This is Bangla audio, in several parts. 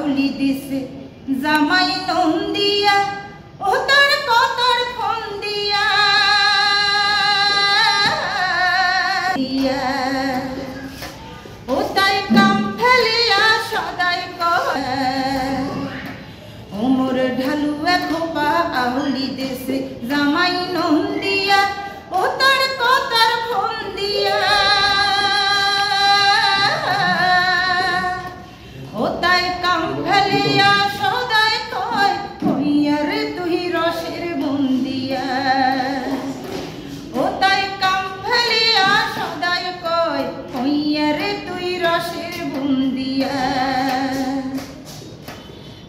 আউলি দিছে জামাই নন্দিয়া ও তার কতর ফোন দিয়া ও তাই কাম ফেলিয়া সদাই ওমর ঢালুয়া খোপা আউলি দিছে জামাই নন্দিয়া ও তার কতর ফোন দিয়া ও তাই কাম ফেলিয়া সদাই কয় কইয়ার তুই রসের বন্দিয়া ও তাই কাম ফেলিয়া সদাই কয় কইয়ার তুই রসের বন্দিয়া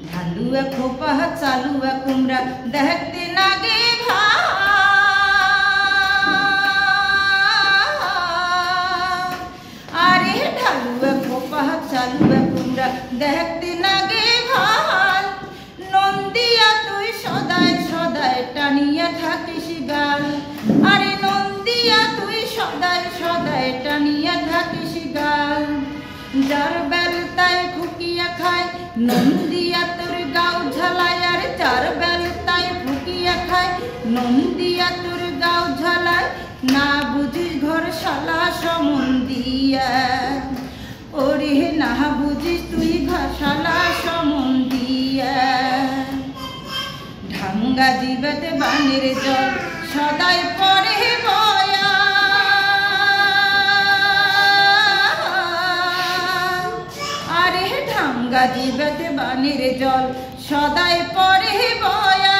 ঢালুয়া খোপা চালুয়া কুমড়া দেখতে নাগে আরে ঢালুয়া খোপা চালুয়া কুমড়া দেখতে নাগে ভাল নন্দিয়া তুই সদাই সদাই টানিয়া থাকিস গাল আরে নন্দিয়া তুই সদাই সদাই টানিয়া থাকিস গাল যার বেলতায় ফুকিয়া খায় নন্দিয়া তোর গাও ঝালায় আর যার বেলতায় ফুকিয়া খায় নন্দিয়া তোর গাও ঝালায় না বুঝিস ঘর শালা সমন্দিয়া ওরে না বুঝিস তুই ঘাসালা সমন্দিয়া ঢাঙ্গা জীবতে বানের জল সদাই পরে বয়া আরে ঢাঙ্গা জীবতে বানের জল সদাই পরে বয়া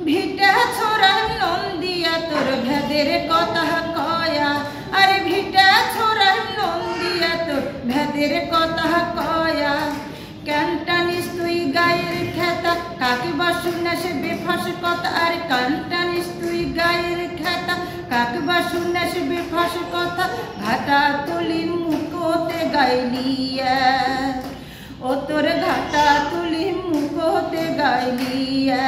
ভিটা ছোড়া নন্দিয়া তোর ভেদের কথা কয়া আরে ভিটা ছোড়া নন্দিয়া তোর ভেদের কথা কয়া কেন টানিস তুই গায়ের খেতা কাকে বাসুনা সে বেফাস কথা আর কেন টানিস তুই গায়ের খেতা কাকে বাসুনা সে বেফাস কথা ঘাটা তুলি মুখতে গাইলিয়া ও তোর ঘাটা তুলি মুখতে গাইলিয়া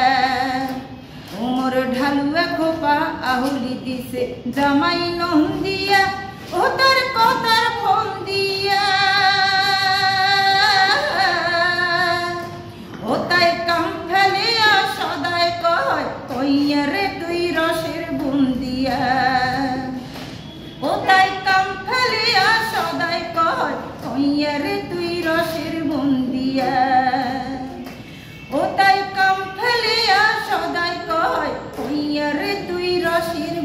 ওমর ঢালুয়া খোপা আহুলি দিছে জামাই নন্দিয়া ও তার কতার ফোন দিয়া ও তাই কাম ফেলিয়া সদাই কয় কইয়া রে তুই রসের বন্দিয়া ও তাই কাম ফেলিয়া সদাই কয় কইয়া রে তুই রসের বন্দিয়া ও তাই কাম ফেলিয়া সদাই কয় কইয়া রে তুই রসের